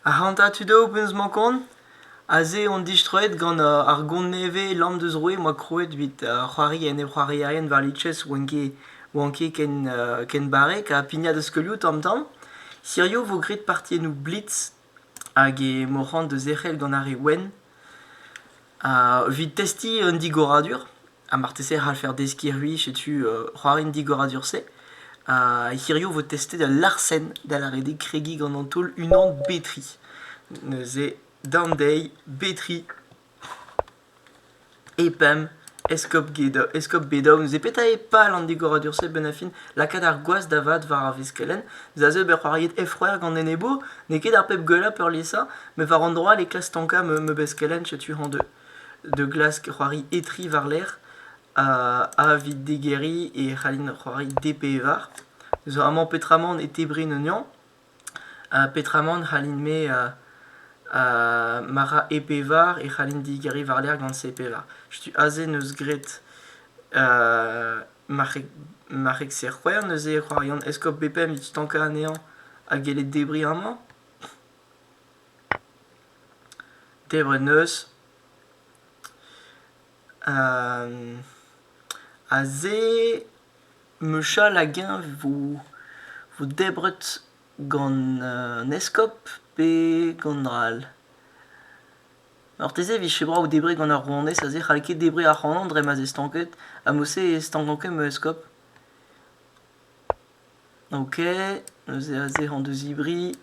Ahanta tudo opens mankon, aze on distroet gant ar gont neve lamp deus roe moa kroet vit c'hoari en e c'hoari aien var litches wanke ken barek a pignat eus skelioù tam. Sirio vo grit partienou blitz hag e morant deus echel gant ar e wen. Vit testi un digoradur, a martese c'hall fer deski rui setu c'hoari un digoradur se. Hirio vo testet da larsen da la rede kregi gant an taol unan betri. Neuze dandei, betri, epem, eskop bedao, neuze peta e pal an digoradur se benafin lakad ar gwaz davad var ar veskelen, zaze ber c'hoariet efroer gant en ebo, ne ket ar pep geula peur lisa, me var an droa les klas tanka me beskelen setu an de glas c'hoari etri var l'air, a vid degeri e c'halin c'hoari depe var. Zo amañ petramant e tebrin eunian, petramant c'halin me mara ep var e c'halin digeri var l'air gant se ep var. Setu aze neus gret marek serc'hwer, neuze c'hoarian eskop bepem vit tanka anean a gelet debri amañ. Debret neus. Aze mecha lagen vo debret gant eskop pe gant dral. Orteze vich sebra ou debret gant ar rouanez aze c'halket debret ar c'hanan dre ma ze stanket a mose e stankanket me eskop. Ok, neuze aze an deus ibri,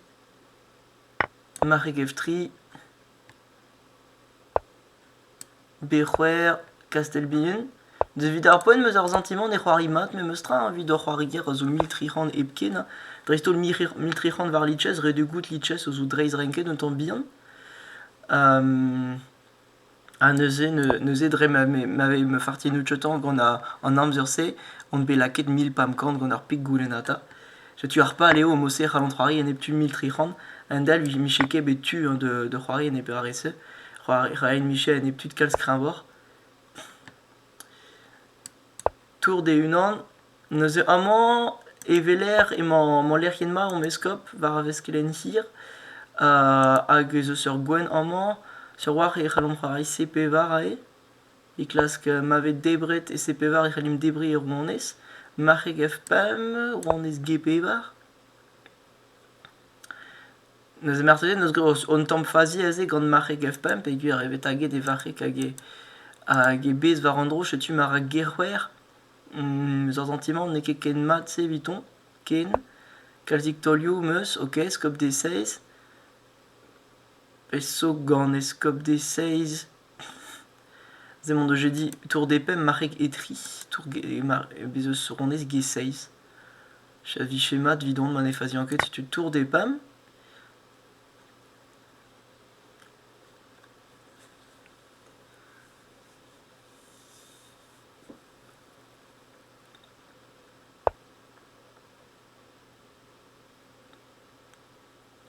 marek eftri, bec'hwer, kastelbien. De vid ar poen meus ar sentiment ne c'hoari mat, me meus tra vid ar c'hoari ger a zo 1300 epken. Dreistol 1300 var litches, re de gout litches o zo dreiz renket un tamm bihan. Neuze dre me fartienou tchotan gant an amzer se, on be laket 1000 pamkant gant ar pig goulenata. Setu ar pa leo o mose c'halon c'hoari en ep tu 1300, en dal vi micheke bet tu de c'hoari en ep ar ese. C'hoari miche en ep tu kalz kreñvor. Tour de unan, neuze amañ eveler e man lerc'hen ma om eskop var a veskelen hir, hag eus eus ur gwen amañ, sur war e c'halon c'hoari CP var ae, e klask mavet debret e CP var e c'halim debri e rouanez, marek fpem, rouanez GP var. Neuze merteze neus gret on tamm fazi aze gant marek fpem, pe gur evet aget e varek hag e bez var an dro setu mara gerc'hwer. Ur sentiment ne ket ken mat se viton, ken, kalzik tolioù meus, ok, skop D16, so gant eskop D16, zemont de jeudi tour d'epem marek etri, bez eus rouanez G16. Chavi mat vidon man e fazi anket setu tour d'epem.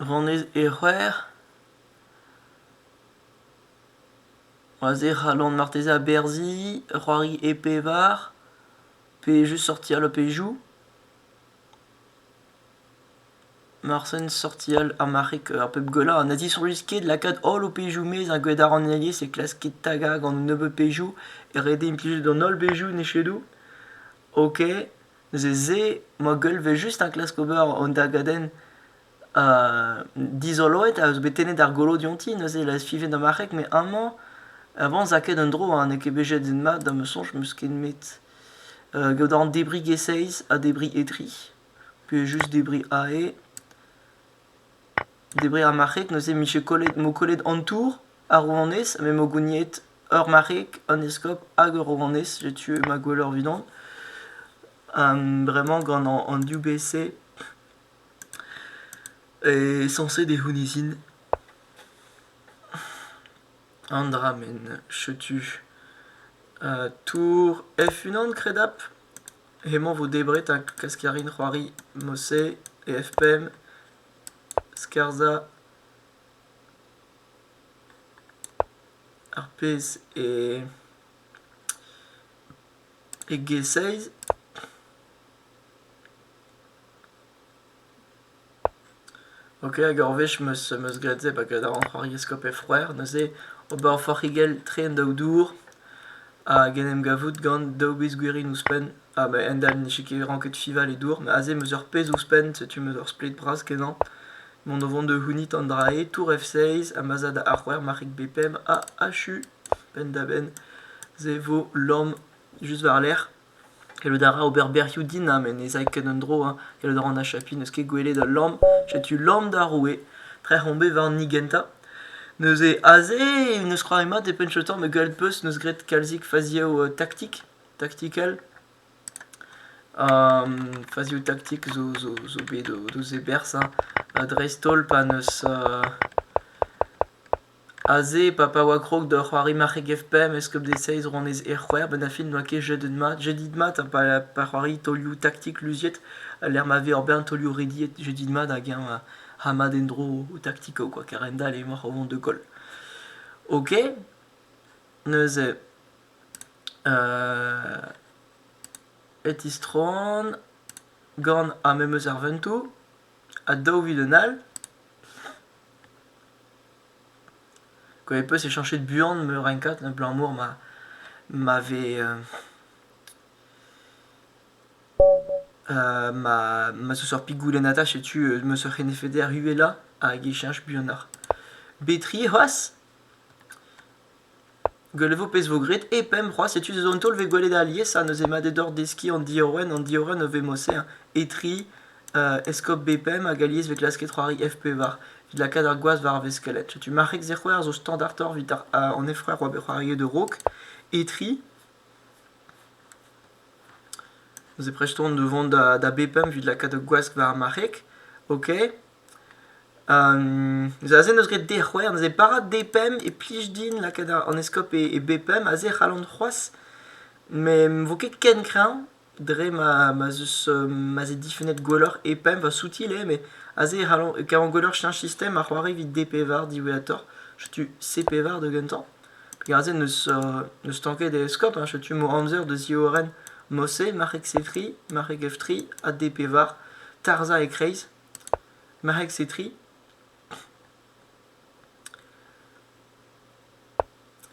Rouanez e c'hwer. Aze c'halon marteze a berzi, c'hoari ep var, pe just sorti al pejou. Marsen sorti al ar marek ar pep gola, an azi sur ket lakad ol o pejou mez a gwed ar an alie se klas ket taga gant un neube pejou e rede implije d'an ol pejou ne chedou. Ok, ze ma gueul ve just un klas kober on dagaden dizoloet a eus betenet ar golo dionti, neuze la fivet da marek, me amañ avant zaket un dro ne ket bejet en mat da me sonj meus ken met gant an debri G16 a debri etri, pe just debri ae, debri ar marek, neuze miche mo kolet an tour a rouanez, me mo gouniet ur marek, an eskop hag ur rouanez, j'ai tué ma gwelleur vidon. Bremañ gant an diou BC e sanse de hounizin. Andra men chetu tour F1 kredap, hemañ vo debret a kaskarin c'hoari mose e FPM, skarza, ar pez e G16. Ok, Gorvech meus gretze bak da rentrari eskop efroer, neuze ober forigel tren daoudour, a genem gavout gant daou bez gwerin ouspen, ah bah endal nechike ranket fival e dour, mais aze meus ur pez ouspen, setu meus ur split bras kenan, mon ovon de hunit an drae, tour F6, amazad a arroer, marik bepem, a HU, pen da ben, ze vo lom just var l'air. Et le dara ober berioù din, mais ne zaik ken an dro, et le dara an achapi, neus ket gwele da lom, jetu lom da roue, tre rombe var nigenta. Neuze aze, neus croa ema, de penchetan, me galt peus, neus gret kalzik fazio tactique, tactical. Fazio tactique zo bet do zebers, dreistol pa neus... Aze, papa wakrok de c'hoari marreg FPM, eskop de seiz ronez c'hwer, ben a fin noa ket jedid mat, pa c'hoari toliou tactique luziet, l'er ma ve orben toliou rediet jedid mat hag un hamad endro ou tactico, quoi, car endal e mor ovon de kol. Ok, neuze et istron, gant a memeus ar ventou, a daou videnal, quand il peut s'échanger de buant me renkat le blanc mour m'avait ma ce soir pigoulenata chez tu me serais nefeder ruela à guichinch buonard betri hos guelevo pes vogret et pem roi c'est tu zone tol ve golé d'allier ça nous éma des d'or deski en dioren ve mossé etri escop bpm a galies ve klasket roari fp var de la cadargoise var veskelet. Tu marrek zerroer zo standardor vitar en efroer roaberoarié de rok, etri. Nous e preston devant da bepem vu de la cadargoise var marrek. Ok. Nous azen neus gret derroer, nous e parat depem et plijdin la cadar en escop et bepem, aze ralant c'hoaz. Mais vo ket ken kreñ, dre ma ze difenet gwolor epem va soutile, mais aze kavan gwolor chien système a c'hoari vid DP var diweator, tu CP var de gentan. Puis aze neus tanket de escop, tu mo amzer de zioren mosse, marek setri, marek f3, a DP var, tarza e kreiz, marek setri.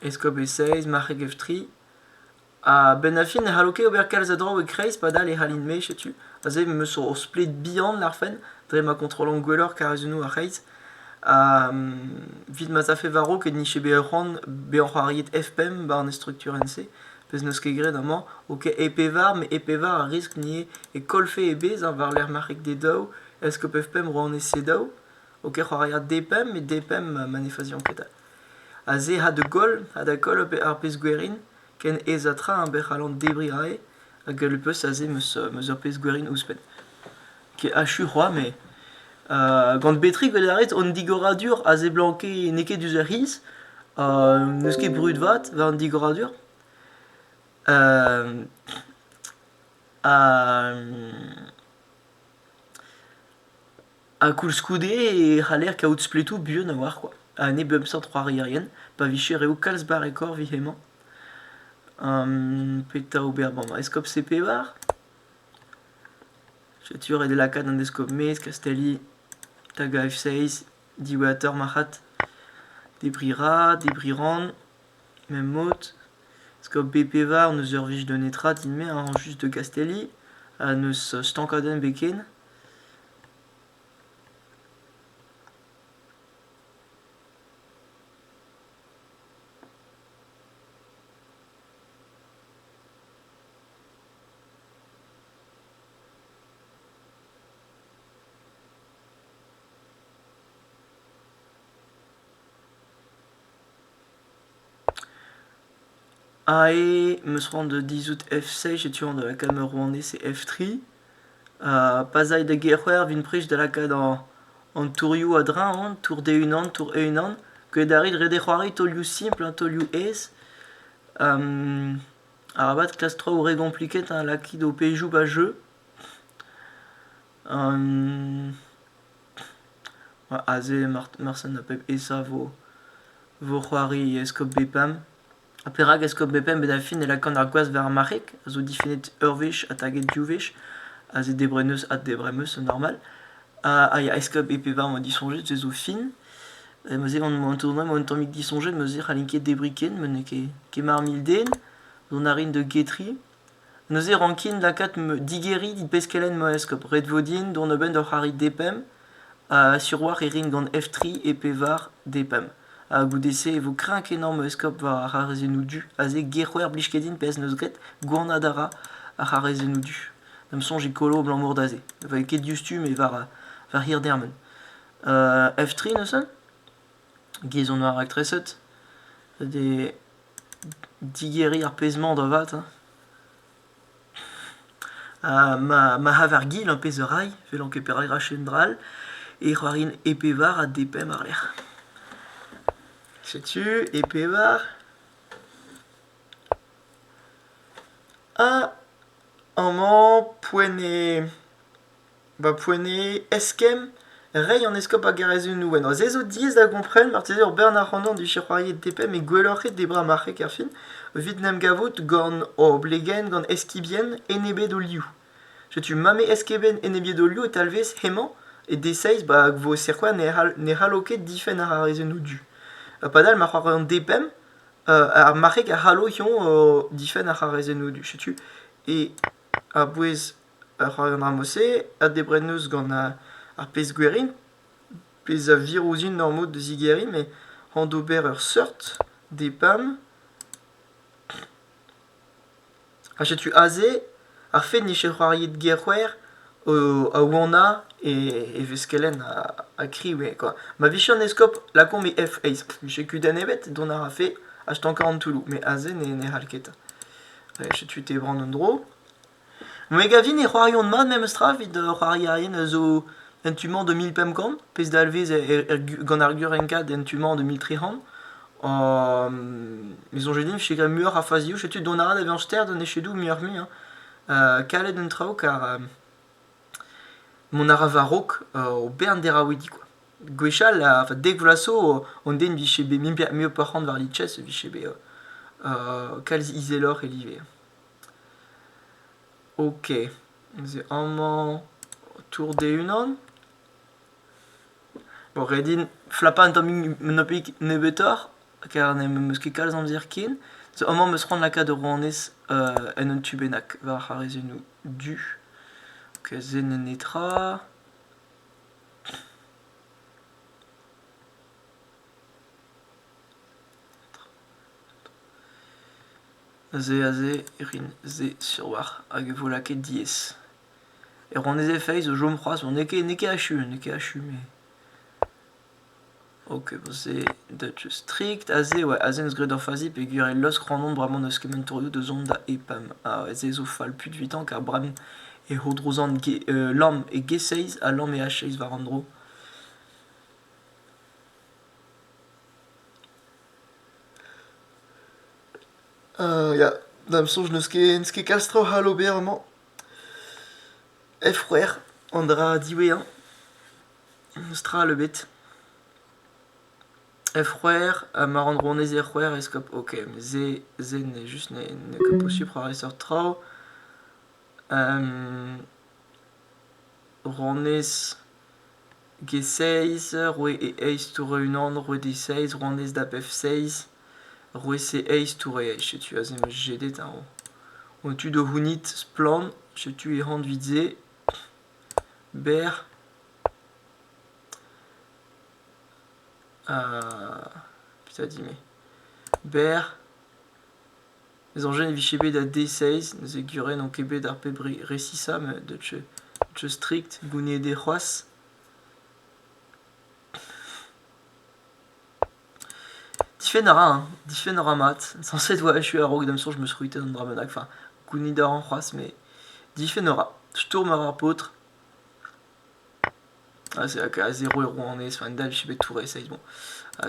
Escop e16, marek f3, a benafin e haloke ober kalz a draou e kreiz padal e halin me chetu. Aze meus o split bihan l'arfen, dre ma kontrolan gwellor karezunou a reiz. Vid ma zafe varo ket niche be ran be an c'hoariet FPM ba an e struktur NC. Pez neus ket gret amañ, ok EP var, mais EP var a risk nie e kolfe e bez var l'er marek de daou, eskop FPM ro an e se daou. Ok c'hoariat DPM, mais DPM ma ne fazion ket aze ha de gol, ha da kol ar pez gwerin, ken ez atra an ber halant debri rae, hag le peus aze meus ur pez gwerin ouspen. Ke HU roi, mais gant betri gwelet on digora dur aze blanke neke duzer his, neus ket brut vat, va an digora dur. A koul skoude e c'haller kaout spletou buan a war, quoi. A ne bumsant c'hoari rien, pa viche reo kalz bar e kor vihemañ. Peta ober, bon, escop CP var. Chetur et de la cadre escop mez, Castelli, taga F6, diweator mahat, debris ra, debris ran, même mot. Escop BP var, neus ur vich de netra, dinme, en juste de Castelli, neus stankaden beken. Ae, meus ran de 10 août F6, et tu de la cadre rouennais c'est F3. Pasai de guerrer, vin prich de la cadre en touriou à drain, tour D1 an, tour E1 an, que d'arid rede c'hoari toliou simple, toliou es. Arabat classe 3 ou ré compliqué, la kid au péjou pas jeu. Aze, Marsan n'a pas et ça vo c'hoari escop bepam. Aperag escop bepem bedafin e la kan ar gwaz ver marek, a zo difinet urvech a taget diuvech, a ze debreneus a debremeus normal. ja, eskop EP var mo disonjet, c'est zo fin. Meuze on tournoi mo tomik disonjet, meuze halinket debriken, men ke mar milden, don arin de getri. Neuze rankin lakat me digeri dit peskelen mo eskop. Red vodin, don ben d'or harit depem, surwar erin gant F3 EP var depem. Goudese e vo krank enorme eskop var a rezenou du. Aze gerwer blishkedin pes neus gret, gouanadara a rezenou du. Nam son j'ai colo blanc mour d'aze. Va ket justum et var hir dermen. F3 neusen Gez on ar treset. Des digeri ar pezement da vat. Ma havar gil un pez rai, velant ket per rachendral, et c'hoarin EP var a depem ar l'air. Sais-tu, EP var. Amant, poene eskem, rei en eskop a garezen nouen. Zezo diez da kompren, marteze ur Bernard Randon du chirroirier de depem e gwelloc'het de bra marche kerfin, vid nem gavout gant o blegen gant eskibien enebe do liou. Tu mame eskeben enebe do liou et alvez hemañ et deseiz vo serkwa ne haloket difen ar rezenou du. Padal ma c'hoar an depem, ar marche a halo yon difen ar rezenou du. Tu et a bouez ar c'hoar an ramose, a debrenneus gant ar pez gwerin, pez a virouzin normod de zigeri, mais an d'ober ur seurt, depam. Tu aze, ar fet ne c'hoariet gerwer, a oana e veskelen a kriwe, quoi. Ma vichon eskop la komb e F8, j'ai kudan evet, don ar a fait, achetant 40 toulou, mais aze ne halketa. Tu te brand un dro. Mais gavin e c'hoarion de mad, même stra, vid c'hoariaien zo entuman de 1000 pem gant, pez d'alvez gant ar gurenkad entuman de 1300. Mais on jedim chez mur a fazio, tu donara d'ave an ster de chez dou mur mi, kalet un trao car mon aravarok au bern derawidi quoi. Gwechal dek vlaso on den vichebe mieux parent var liches vichebe kalz izelor et live. Ok, c'est un tour de unan. Bon, redin flappa un toming monopik nebetor, car ne me ket kalz an zirkin. C'est un me rend la cas de Rouennes en un tubenak var a rezenou du. Ok, zen netra. Aze, erin, ze surwar, hag volaket diez. Et Rouennes feiz, jom c'hoaz, on neke hachu, mais... Ok, bon, c'est Dutch strict. Aze, ouais, Aze neus gret ur fazi, pe gure los grandon bramon eus kementorio de zonda e pam. Ouais, zezo fal plus de 8 ans, car bram e hodrozan lam e G6 a lam e H6 var an dro. Ya, dam sonj neus ket kalstro halo berman. Frère, on dra diwe an. Neus tra le bet. Frère, ma rendre on est frère escop. Ok, mais ze ne juste ne que possible pour rester trop. Rouennes G6, Roué et Ace tour réunant, Roué D6, Rouennes d'ap F6, Roué c'est Ace tour et Ace. Tu as un GD t'as on tue de Hunit Splan, je tue et rend vidé. Ber. Putain dit mais. Ber. Les engins vichebe da D6, nous aiguren non kebe d'arpe récissa, mais de strict, gouné des rois. Diffenera mat. Sans cette voix, je suis à rogue d'un son, je me suis ruité dans le dramenac. Enfin, gouné d'ar rois, mais. Diffenera. Je tourne à potre. C'est à 0 € en est, enfin, dalle, je vais tout réessayer. Bon,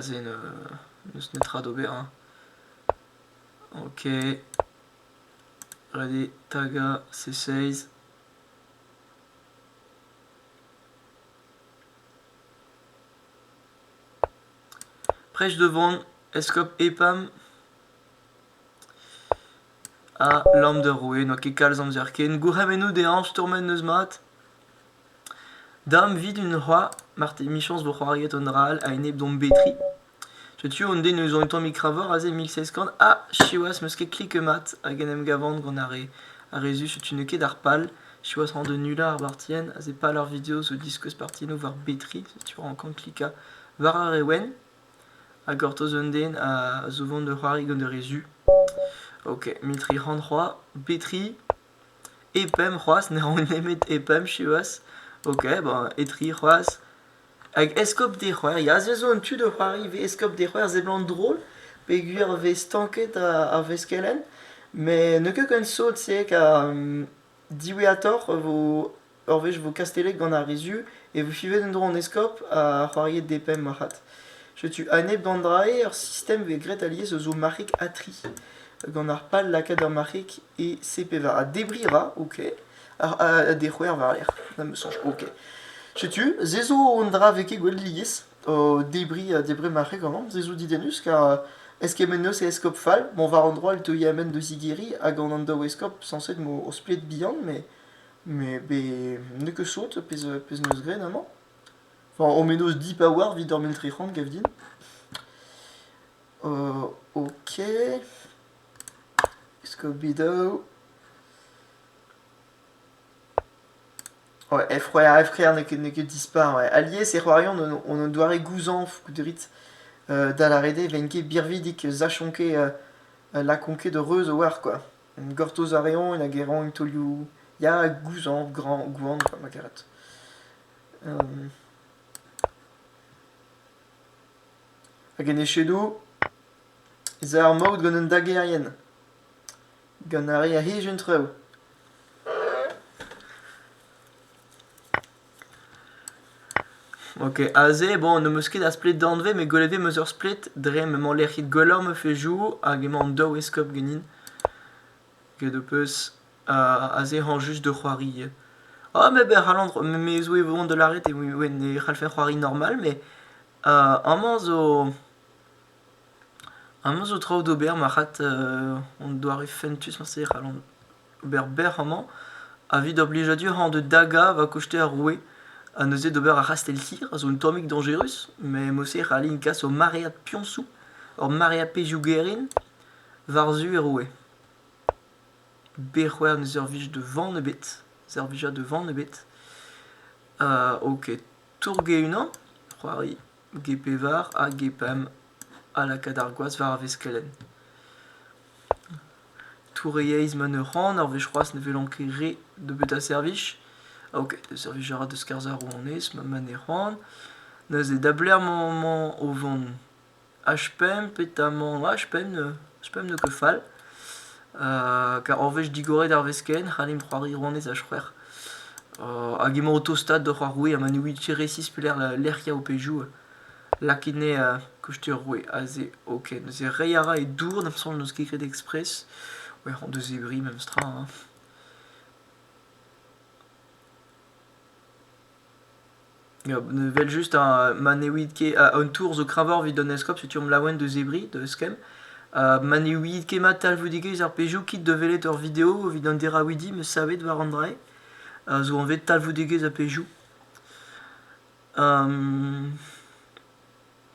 c'est une netra d'ober. Ok. Ready, taga, C6. Prêche devant, escope et pam. L'homme de roué, no ke kalz an zerken. Gouremenu de hanch, tourmen neus mat. Dame vide une roi, Marté Michance Bochariet Onral, a une ebdom bétri. Je tue on dé nous ont été micravor, azé 1650, ah, chiwas meske cliquemat, a genem gavand, gonare, a résu, je tue neke d'arpal, chiwas rend de nullar, bartienne, azé pas leurs vidéos, ou disques partino, var bétri, tu rends quand clica, vara rewen, a gortozonden, a zouvon de rari, gon de résu. Ok, mitri rend roi, bétri, epem, roas, ne rend nemet epem, chiwas. Ok, bon, etri, roas. Avec escop des roers, il y a zone tu de roari, escop des roers, c'est blanc drôle, peguir ve stanket à veskelen, mais ne que qu'un saut, c'est qu'à diwiator, vous orvej vous castellez gant a résu, et vous fivez d'un drôle en escop à roarier d'epem marat. Je tue aneb d'andrae, leur système ve gret allié, ce zo marik atri. Gant ar pal la cadre marik et CPVA. À débrira, ok. À des roers va l'air, ça me songe, ok. Je tue, zezo ondra veke gwellies, débris marré comment, zezo didenus, car eskemenos et escop fall, mon var endroit le toyamen de zigiri, à ganando escop, censé de au split beyond, mais ne que saute, pèse nos graines, non? Enfin, on menos 10 power, vide dormir le trihand, gavdin. Ok. Escop bido. Ouais, frère n'est que dispar, ouais. Allié, c'est royaume, on doit gouzan, foukuderit, d'alarede, venke birvidik, zachonke, la conquête de Reuse, war, quoi. Gortos arion, il a guéran, il toliu, ya gouzan, grand, gouan, quoi, ma carette. Agane chedo, zar maud gonen dagerien. Ganari a hi juntreu. Ok, azé, bon, ne me skid a split d'enlever, mais goleve mesure split, dre me m'en l'air hit golor me fait jou, a gaiement do escop genin. De peus, azé rend juste de roirie. Oh, mais ben, ralandre, mais zoué vont de l'arrêt, et oui, ne ralfen roirie normal, mais, un manzo trau d'auber, marat, on doit rifentus, c'est ralandre. Berber, amant, a vide oblige à Dieu, rend de daga, va cocheter à rouer. A neuze d'ober a rasteltir, a zo un tomik dangerus, mais mosse rali une casse au maréat pionsou, or maréat pejouguerin, varzu et roué. Berrouer ne zervige de vent ne bête, zervija de vent ne bête. Ok, tourgue une an, roari, gepevar, a gepam, a la cadargoise, var a veskelen. Toureyeiz maneran, ar vechroas ne velanqueré de beta serviche. Ok, de servigera de skarzar où on est, maneran. Neuze dabler mon au vent HPM, pétamment HPM ne que fall. Car orvej digore d'arvesken, halim roari rouanez a chouer. Agimo autostad de roaroué, a manoui tcheresis peler l'eria au pejou. Lakine que je te roué, azé, ok. Neuze reyara et dour, n'a semble nos kikret express. Ouais, en deux zébris, même stra, hein. Ne vel juste un manewid ke un tour zo cravor vid don escop si tu me lawen de zebri de skem manewid ke matal vous dike zar pejou kit de velet hors vidéo vid un derawidi me savait de var andrei zo en vet tal vous dike za pejou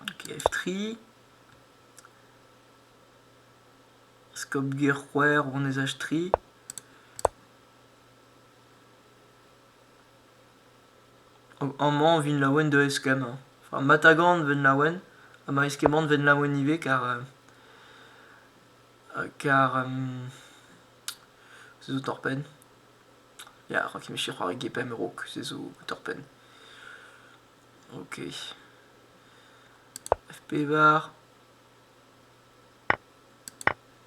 ok F3 scope guerroer on est h3 en man vin lawen de eskem enfin matagan ven lawen a ma eskemant ven lawen ive car c'est zo torpen ja rak me chir ar gepem rok c'est zo torpen ok FP bar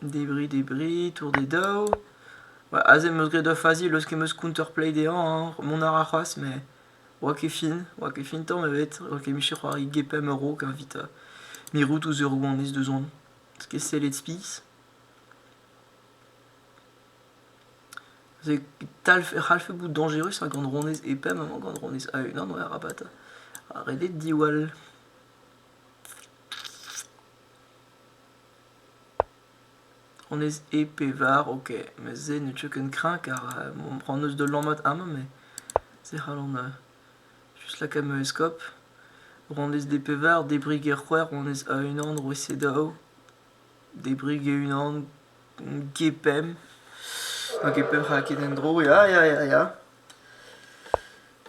débris tour des do ouais, azem meus gret fazi loske meus counterplay des an mon arachas mais wake fin tant mais vet wake me chir ar gepem rok invite mi route ou zero en is de zone ce que c'est les spies c'est halfe bout dangereux un grand rondes et pas maman grand rondes ah non non rapat arrêtez de diwal on est épée var ok mais c'est ne chicken craint car on prend nos de l'emmat mais c'est ralon Juste la cam escope. Rondes des pevar, débris guerroir, rondes à une ande, roissedao. Débris une ande, gepem. Gepem hakendro, ja.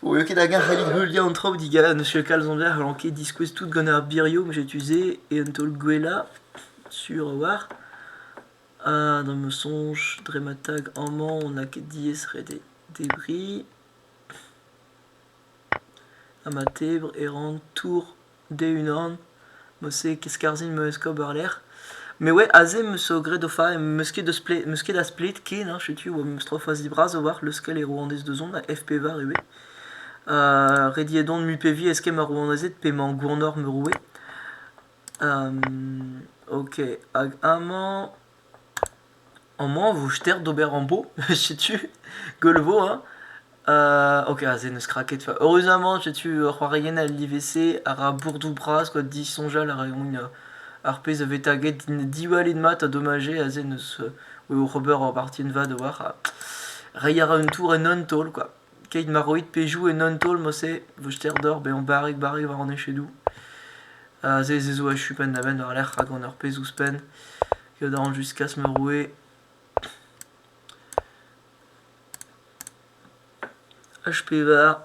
Ok, dagen halid huldia en trop, diga, monsieur Calzonver, halanké disquest tout gonner birio, j'ai usé, et un tol guela, sur war. Dans me songe, Drematag, en man, on a que 10 serait des débris. Amatebre, Errand, Tour, D1, Mossé, Kescarzin, Meuscob, Arler. Mais ouais, Azé, Monsieur Ogré, Dofa, Musquet de Split, Musquet da Split, qui, non, je sais tu, ou Mstrophas d'Ibraz, au voir, le scale et Rwandais de zone, FP va arriver. Rediedon, Mupevi, Eskem, Rwandais, paiement Gournor, me rouer. Ok, Ag Amant. En moins, vous jetez d'Oberambo, je sais tu, Golvo, hein. Ok, c'est une scraquette. Heureusement, j'ai tu Roarien à l'IVC, à Bourdoubras, quoi, 10 sonja, la réunion, Arpez avait tagué Diwali de mat à dommager, à Zen, oui, au Robert en partie de va devoir, Rayara un tour et non tol, quoi. Kate Maroïd, Pejou et non tol, moi c'est, Vojter d'or, ben on barrique, va en chez nous. Zezo à Chupen, la veine, dans l'air, Ragon, Arpez ou Spen, que dans jusqu'à se me rouer. HP var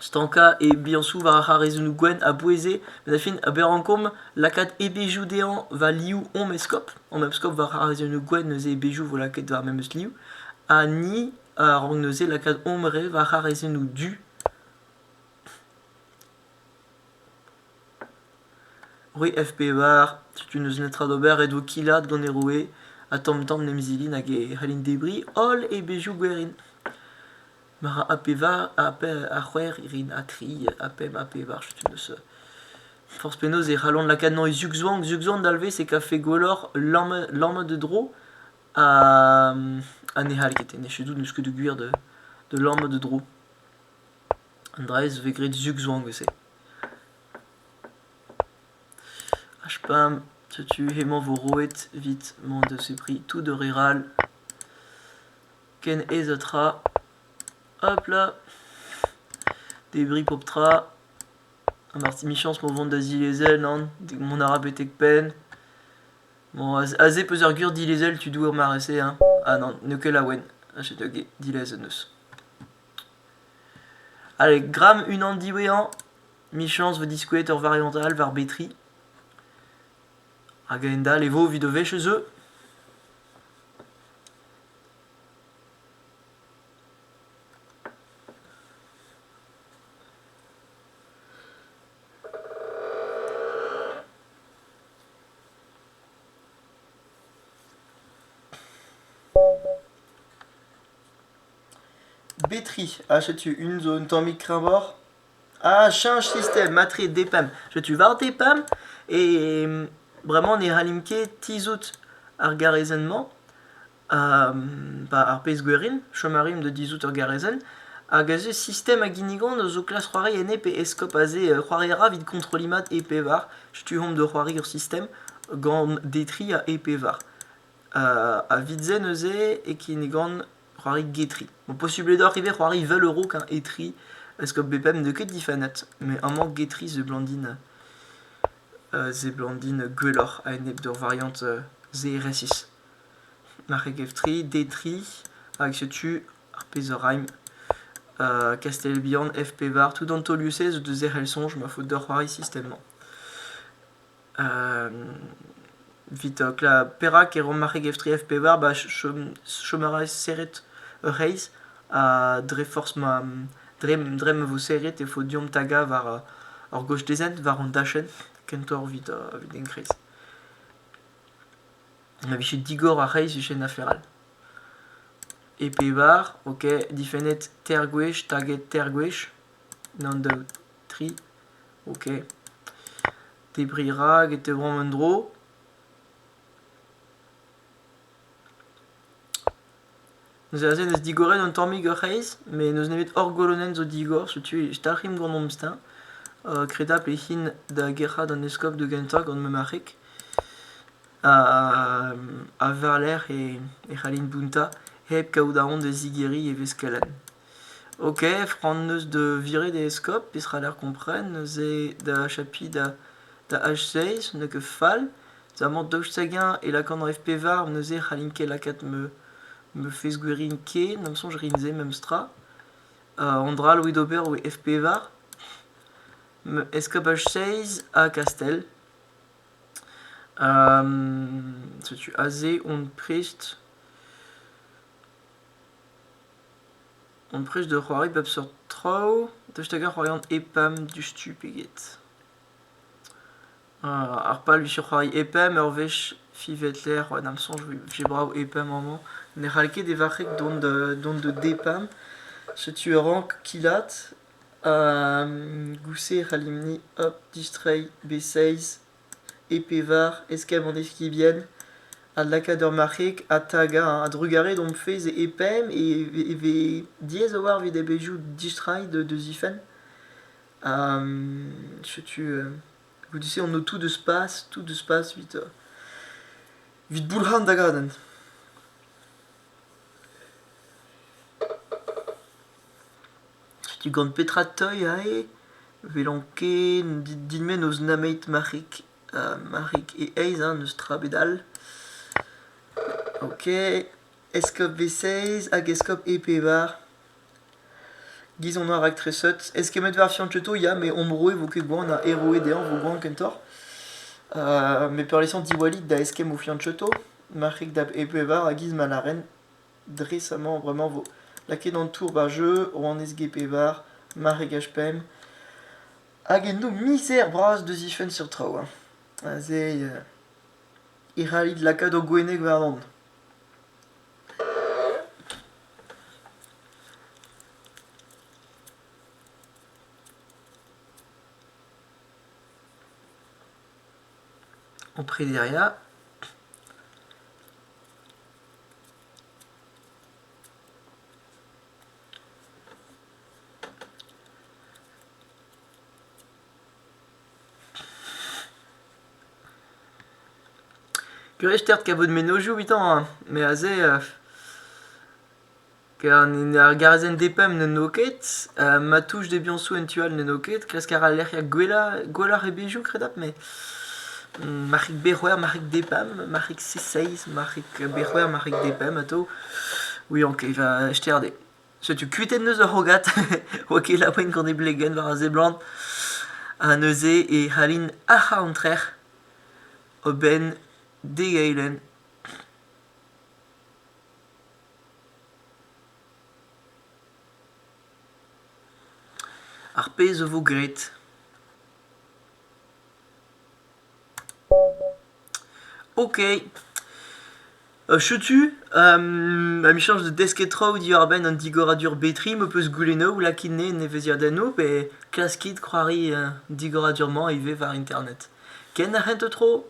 Stanka et Biansou va Harizunu Gwen à Bouézé, Medafin à Berankom, Lakat et Béjou Déan va Liu on Mescop, on Mescop va Harizunu Gwen, Neze et Béjou va Lakat va même Liu, à Ni, à Rangnose, Lakat Omre va Harizunu Du. Oui, FP var, tu nous netra d'Aubert et d'Okila, de Goneroué, à Tom Tom Nemzili, Nage Halin Débris, Ol et Béjou Guerin. Mara apeva, ahuer, irin atri, apem apevar, je ne sais. Force pénose et rallon de la canon et Zugzwang d'Alvé, c'est qu'a fait Golor, l'homme de Dro, à Nehal, qui était né chez nous, nous, que de guire de l'homme de Dro. Andrés, Vegrid Zugzwang, c'est. Hpam, tu aimant vos rouettes, vite, monde c'est pris, tout de Riral. Ken Ezatra. Hop là. Débris Poptra. Un marti mi-chance pour vendre d'Asie les ailes, non. Mon arabe était que peine. Bon, Azé Pesergur dit les ailes, tu dois m'arrêter, hein. Ah non, ne que la wen. J'ai tugué, dit les neus. Allez, gramme une andiwéan. Mi-chance, veut discuter hors variantal, var bétri. Agaenda, les veaux, vidové chez eux. Bétri, achètes-tu une zone thermique Crimbord? Ah, change système, matré, dépam. Je tu vas dépam et vraiment on est ralimke tizout argarezenment par arpes guerin, chomarim de tizout argarezen, agazé système à guinigon de zo classe roari ene pe escop azé roariera vid contre limat et pevar. Je tu home de roari sur système gant détri à epevar. À vidzen eusé et qui négan roari guetri. Bon, possible d'arriver roari 20 € qu'un etri. Est-ce que BPM ne que difanet, mais un manque guetri the blandine guelor à une de variante ZR6. Marek Geftri, Detri, avec ce tu, Arpezerheim, Castelbian, FP Var, tout dans Tolius de Zerelson, je me fous de Roari système. Vite, la Perak et Marek Geftri, FP Var, bah, Chomara Seret Reis, à Dreforce ma. Drem vous serret et faut diom taga var or gauche des ends var on dachen kentor vite une crise. On a vu Digor à Reis chez Naferal. Et Pévar, ok, Difenet Terguesh, Taget Terguesh, Nando Tri, ok. Débris Rag et Tebron Mondro. Nous avons des digoren en tormig reis, mais nous n'avons pas orgolonen zo digor, ce tu es starim gondomstin, crédable et hin da guerra dans l'escope de Gentag en Memarik, à Verler et Halin Bunta, heb kaudaron de Zigeri et Veskalen. Ok, franneuse de virer des scopes, il sera l'air comprenne, c'est da chapi da H6, ne que fall. Zamant dochtagen et la can FP var, ne ze halinke la 4 me fait sguerinke, nam son rinze même stra. Andra Louis Dober ou FP var. Escope H6 à Castel. Ce tu azé on priest. On priest de Rory Bab sur Trau. Dochtagen Royan Epam du Stupiget. Arpa lui sur Rory Epam, Ervech Fivetler, nam son j'ai bravo Epam moment. Neralke des varek don de Depam. Ce tu rank kilat. Gousset, Ralimni, hop, Distray, B6, Epevar, Escam en esquibienne, Adlakader Marik, Ataga, Adrugare, Domfez et Epem, et Diez Awar, Videbejou, Distray de Zifen. Je tue. Vous disiez, on a tout de space, vite. Vite Boulhan Dagadan. Tu gant Petra Toy, ae. Velanke, dilmen nos nameit Marik et Eiz, nos Strabedal. Ok. Escop V16, Agescop et Pevar. Gizon noir actresot. Eskemet var fiancheto, ya, mais omro évoqué guan, a héroé déan, vos guan kentor. Mais per laissant diwalid da eskem ou fiancheto. Marik dab et Pevar, a giz malaren. Récemment, vraiment, vos. La quai dans le tour, bah, jeu, Rouen SG Pevar, Marik HPM. Agendo misère bras de Zifen sur Trau. Azei. Irali de la Cado Gweneg Verland. On prie derrière. Gurestert cabot de ménojou 8 ans, mais azé. Car Garzen Depam ne noket, Matouche de Bionsou Entual ne noket, Kreskara Lerja Gwela Rebejou Kredap, mais. Marik Berwer, Marik Depam, Marik C6, Marik Berwer, Marik Depam, ato. Oui, ok, il va acheter RD. Ce tu cuité de neuze rogat, ok, la pointe qu'on est blegen, var Zebland, à neuze et Halin Aha Ontrer, Oben, Degailen. Arpe the Vaux Great. Ok. Je tue. À mi-change de Desketra ou d'Yorben Digoradur Betri, me peut se gouleno ou la kiné nevezia dano, mais Klaskid croirait Digoradurement, il va vers internet. Ken n'a rien de trop.